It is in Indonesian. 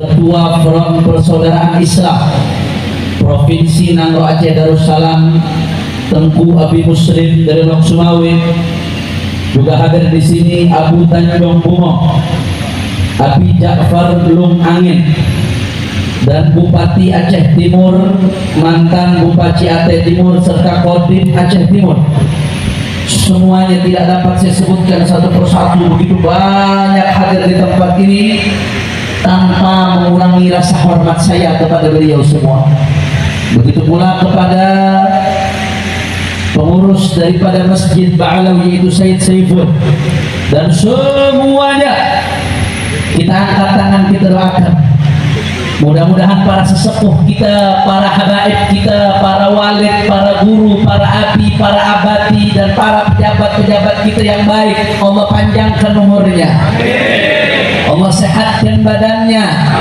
Ketua Front Persaudaraan Islam Provinsi Nangro Aceh Darussalam, Tengku Abi Muslim dari Lok Sumawe. Juga hadir di sini Abu Tanjung Bungo, Abi Ja'far Lung Angin, dan Bupati Aceh Timur, mantan Bupati Aceh Timur, serta Kodim Aceh Timur. Semuanya tidak dapat saya sebutkan satu persatu, begitu banyak hadir di tempat ini tanpa mengurangi rasa hormat saya kepada beliau semua. Begitu pula kepada pengurus daripada Masjid Ba'alawi, yaitu Said Saiful, dan semuanya kita angkat tangan, kita doakan. Mudah-mudahan para sesepuh kita, para habaib kita, para walid, para guru, para abi, para abadi, dan para pejabat-pejabat kita yang baik, Allah panjangkan umurnya, Allah sehatkan badannya,